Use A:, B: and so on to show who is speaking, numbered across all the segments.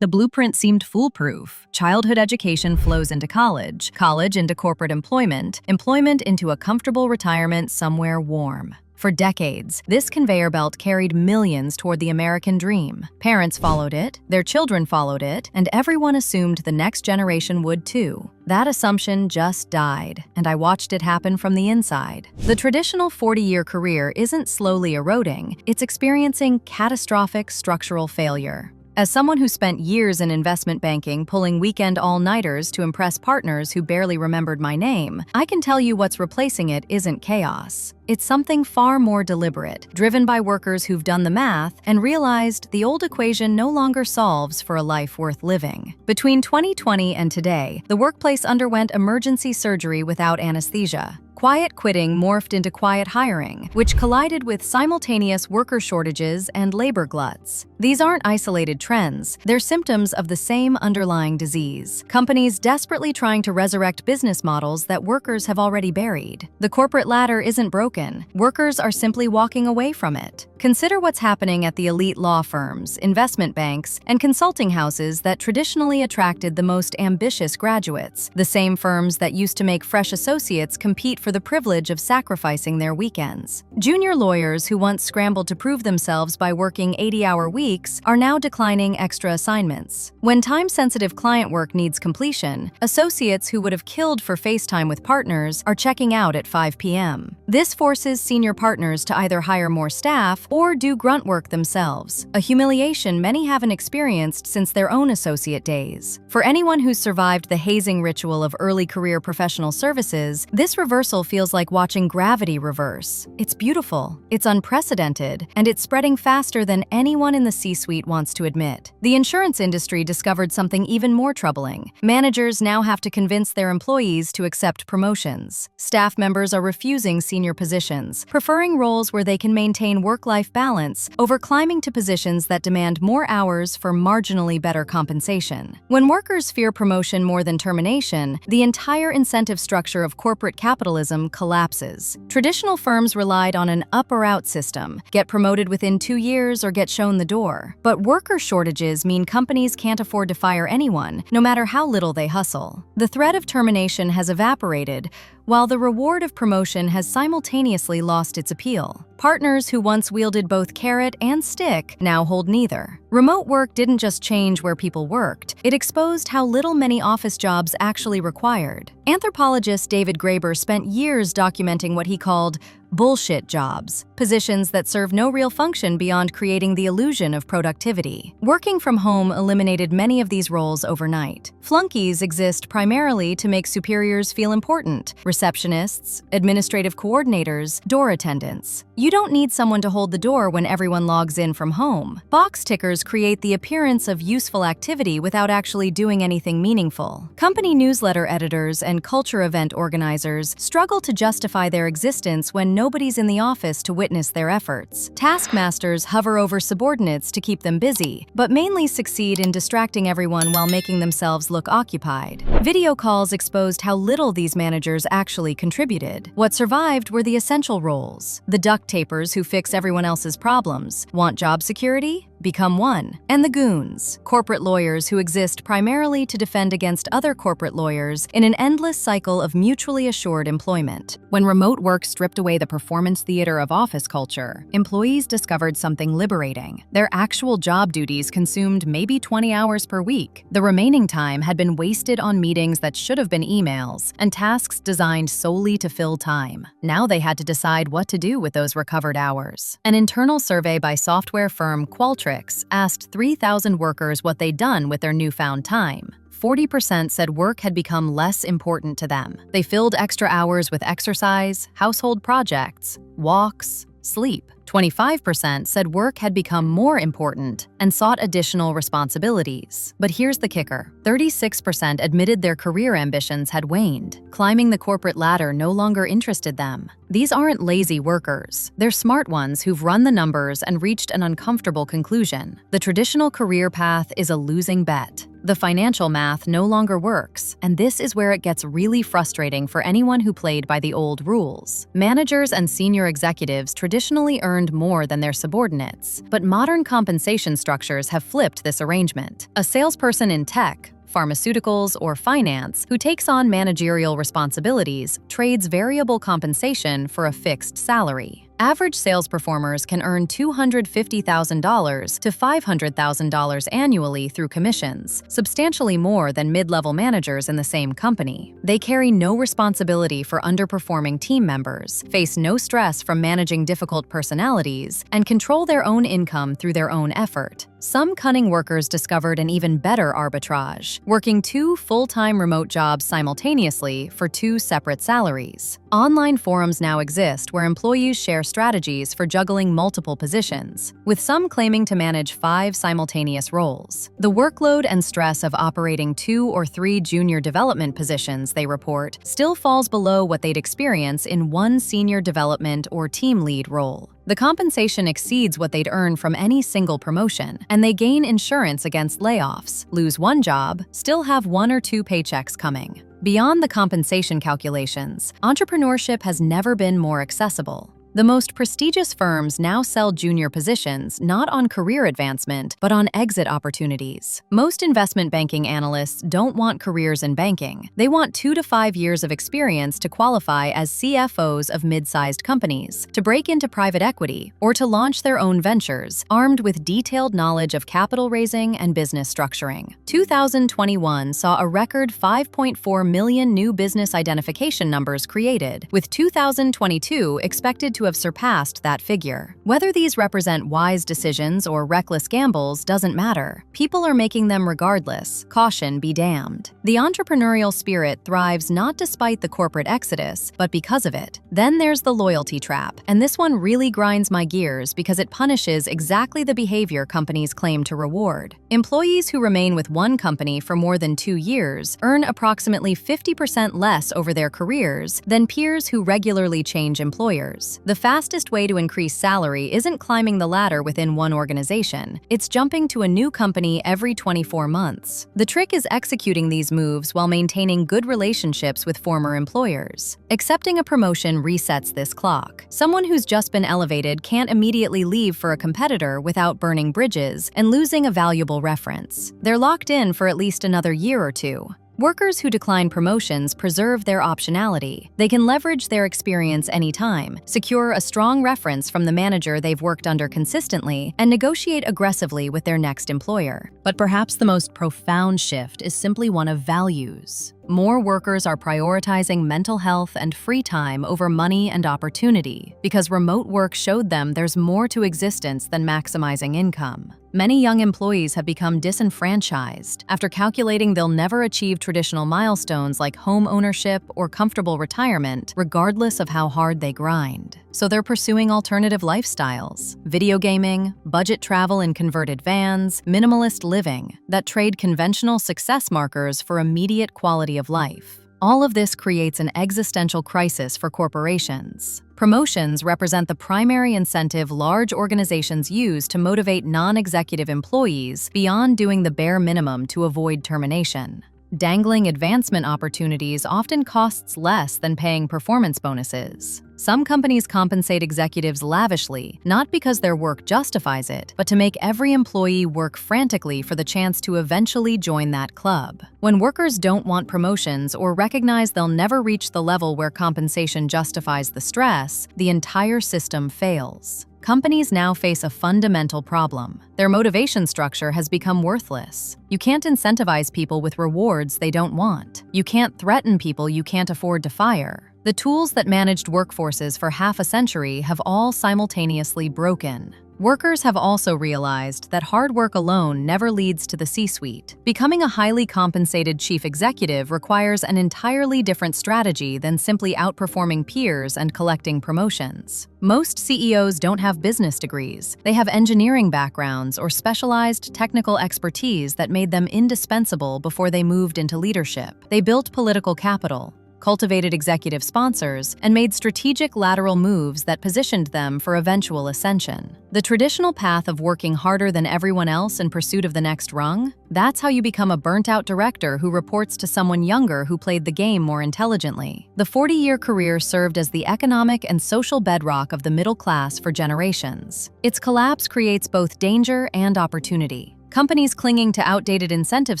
A: The blueprint seemed foolproof. Childhood education flows into college, college into corporate employment, employment into a comfortable retirement somewhere warm. For decades, this conveyor belt carried millions toward the American dream. Parents followed it, their children followed it, and everyone assumed the next generation would too. That assumption just died, and I watched it happen from the inside. The traditional 40-year career isn't slowly eroding, it's experiencing catastrophic structural failure. As someone who spent years in investment banking pulling weekend all-nighters to impress partners who barely remembered my name, I can tell you what's replacing it isn't chaos. It's something far more deliberate, driven by workers who've done the math and realized the old equation no longer solves for a life worth living. Between 2020 and today, the workplace underwent emergency surgery without anesthesia. Quiet quitting morphed into quiet hiring, which collided with simultaneous worker shortages and labor gluts. These aren't isolated trends, they're symptoms of the same underlying disease. Companies desperately trying to resurrect business models that workers have already buried. The corporate ladder isn't broken, workers are simply walking away from it. Consider what's happening at the elite law firms, investment banks, and consulting houses that traditionally attracted the most ambitious graduates, the same firms that used to make fresh associates compete for the privilege of sacrificing their weekends. Junior lawyers who once scrambled to prove themselves by working 80-hour weeks are now declining extra assignments. When time-sensitive client work needs completion, associates who would have killed for FaceTime with partners are checking out at 5 p.m. This forces senior partners to either hire more staff or do grunt work themselves, a humiliation many haven't experienced since their own associate days. For anyone who's survived the hazing ritual of early career professional services, this reversal feels like watching gravity reverse. It's beautiful, it's unprecedented, and it's spreading faster than anyone in the C-suite wants to admit. The insurance industry discovered something even more troubling. Managers now have to convince their employees to accept promotions. Staff members are refusing senior positions, preferring roles where they can maintain work-life balance over climbing to positions that demand more hours for marginally better compensation. When workers fear promotion more than termination, the entire incentive structure of corporate capitalism collapses. Traditional firms relied on an up or out system, get promoted within 2 years or get shown the door. But worker shortages mean companies can't afford to fire anyone, no matter how little they hustle. The threat of termination has evaporated, while the reward of promotion has simultaneously lost its appeal. Partners who once wielded both carrot and stick now hold neither. Remote work didn't just change where people worked, it exposed how little many office jobs actually required. Anthropologist David Graeber spent years documenting what he called bullshit jobs, positions that serve no real function beyond creating the illusion of productivity. Working from home eliminated many of these roles overnight. Flunkies exist primarily to make superiors feel important: receptionists, administrative coordinators, door attendants. You don't need someone to hold the door when everyone logs in from home. Box tickers create the appearance of useful activity without actually doing anything meaningful. Company newsletter editors and culture event organizers struggle to justify their existence when nobody's in the office to witness their efforts. Taskmasters hover over subordinates to keep them busy, but mainly succeed in distracting everyone while making themselves look occupied. Video calls exposed how little these managers actually contributed. What survived were the essential roles. The duct tapers who fix everyone else's problems. Want job security? Become one. And the goons, corporate lawyers who exist primarily to defend against other corporate lawyers in an endless cycle of mutually assured employment. When remote work stripped away the performance theater of office culture, employees discovered something liberating. Their actual job duties consumed maybe 20 hours per week. The remaining time had been wasted on meetings that should have been emails and tasks designed solely to fill time. Now they had to decide what to do with those recovered hours. An internal survey by software firm Qualtrics asked 3,000 workers what they'd done with their newfound time. 40% said work had become less important to them. They filled extra hours with exercise, household projects, walks, sleep. 25% said work had become more important and sought additional responsibilities. But here's the kicker. 36% admitted their career ambitions had waned. Climbing the corporate ladder no longer interested them. These aren't lazy workers. They're smart ones who've run the numbers and reached an uncomfortable conclusion. The traditional career path is a losing bet. The financial math no longer works, and this is where it gets really frustrating for anyone who played by the old rules. Managers and senior executives traditionally earned more than their subordinates, but modern compensation structures have flipped this arrangement. A salesperson in tech, pharmaceuticals, or finance who takes on managerial responsibilities trades variable compensation for a fixed salary. Average sales performers can earn $250,000 to $500,000 annually through commissions, substantially more than mid-level managers in the same company. They carry no responsibility for underperforming team members, face no stress from managing difficult personalities, and control their own income through their own effort. Some cunning workers discovered an even better arbitrage, working 2 full-time remote jobs simultaneously for 2 separate salaries. Online forums now exist where employees share strategies for juggling multiple positions, with some claiming to manage 5 simultaneous roles. The workload and stress of operating 2 or 3 junior development positions, they report, still falls below what they'd experience in 1 senior development or team lead role. The compensation exceeds what they'd earn from any single promotion, and they gain insurance against layoffs, lose 1 job, still have 1 or 2 paychecks coming. Beyond the compensation calculations, entrepreneurship has never been more accessible. The most prestigious firms now sell junior positions not on career advancement, but on exit opportunities. Most investment banking analysts don't want careers in banking. They want 2 to 5 years of experience to qualify as CFOs of mid-sized companies, to break into private equity, or to launch their own ventures, armed with detailed knowledge of capital raising and business structuring. 2021 saw a record 5.4 million new business identification numbers created, with 2022 expected to have surpassed that figure. Whether these represent wise decisions or reckless gambles doesn't matter. People are making them regardless. Caution be damned. The entrepreneurial spirit thrives not despite the corporate exodus, but because of it. Then there's the loyalty trap, and this one really grinds my gears because it punishes exactly the behavior companies claim to reward. Employees who remain with one company for more than 2 years earn approximately 50% less over their careers than peers who regularly change employers. The fastest way to increase salary isn't climbing the ladder within one organization, it's jumping to a new company every 24 months. The trick is executing these moves while maintaining good relationships with former employers. Accepting a promotion resets this clock. Someone who's just been elevated can't immediately leave for a competitor without burning bridges and losing a valuable reference. They're locked in for at least another year or 2. Workers who decline promotions preserve their optionality. They can leverage their experience anytime, secure a strong reference from the manager they've worked under consistently, and negotiate aggressively with their next employer. But perhaps the most profound shift is simply one of values. More workers are prioritizing mental health and free time over money and opportunity because remote work showed them there's more to existence than maximizing income. Many young employees have become disenfranchised after calculating they'll never achieve traditional milestones like home ownership or comfortable retirement, regardless of how hard they grind. So they're pursuing alternative lifestyles, video gaming, budget travel in converted vans, minimalist living that trade conventional success markers for immediate quality of life. All of this creates an existential crisis for corporations. Promotions represent the primary incentive large organizations use to motivate non-executive employees beyond doing the bare minimum to avoid termination. Dangling advancement opportunities often costs less than paying performance bonuses. Some companies compensate executives lavishly, not because their work justifies it, but to make every employee work frantically for the chance to eventually join that club. When workers don't want promotions or recognize they'll never reach the level where compensation justifies the stress, the entire system fails. Companies now face a fundamental problem. Their motivation structure has become worthless. You can't incentivize people with rewards they don't want. You can't threaten people you can't afford to fire. The tools that managed workforces for half a century have all simultaneously broken. Workers have also realized that hard work alone never leads to the C-suite. Becoming a highly compensated chief executive requires an entirely different strategy than simply outperforming peers and collecting promotions. Most CEOs don't have business degrees. They have engineering backgrounds or specialized technical expertise that made them indispensable before they moved into leadership. They built political capital. cultivated executive sponsors, and made strategic lateral moves that positioned them for eventual ascension. The traditional path of working harder than everyone else in pursuit of the next rung? That's how you become a burnt-out director who reports to someone younger who played the game more intelligently. The 40-year career served as the economic and social bedrock of the middle class for generations. Its collapse creates both danger and opportunity. Companies clinging to outdated incentive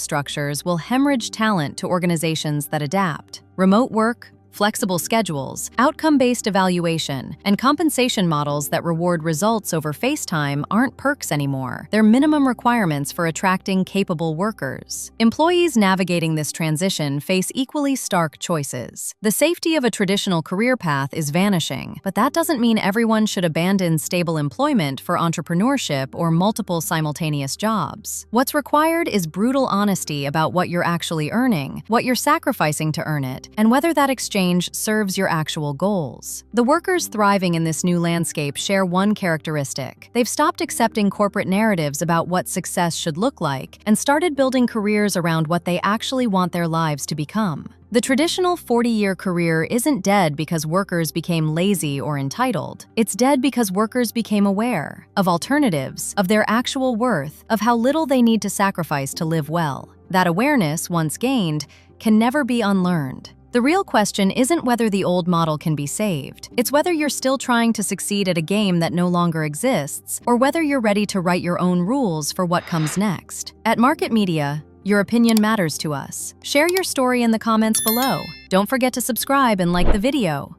A: structures will hemorrhage talent to organizations that adapt. Remote work, flexible schedules, outcome-based evaluation, and compensation models that reward results over face time aren't perks anymore. They're minimum requirements for attracting capable workers. Employees navigating this transition face equally stark choices. The safety of a traditional career path is vanishing, but that doesn't mean everyone should abandon stable employment for entrepreneurship or multiple simultaneous jobs. What's required is brutal honesty about what you're actually earning, what you're sacrificing to earn it, and whether that exchange serves your actual goals. The workers thriving in this new landscape share one characteristic. They've stopped accepting corporate narratives about what success should look like and started building careers around what they actually want their lives to become. The traditional 40-year career isn't dead because workers became lazy or entitled. It's dead because workers became aware of alternatives, of their actual worth, of how little they need to sacrifice to live well. That awareness, once gained, can never be unlearned. The real question isn't whether the old model can be saved. It's whether you're still trying to succeed at a game that no longer exists, or whether you're ready to write your own rules for what comes next. At Market Media, your opinion matters to us. Share your story in the comments below. Don't forget to subscribe and like the video.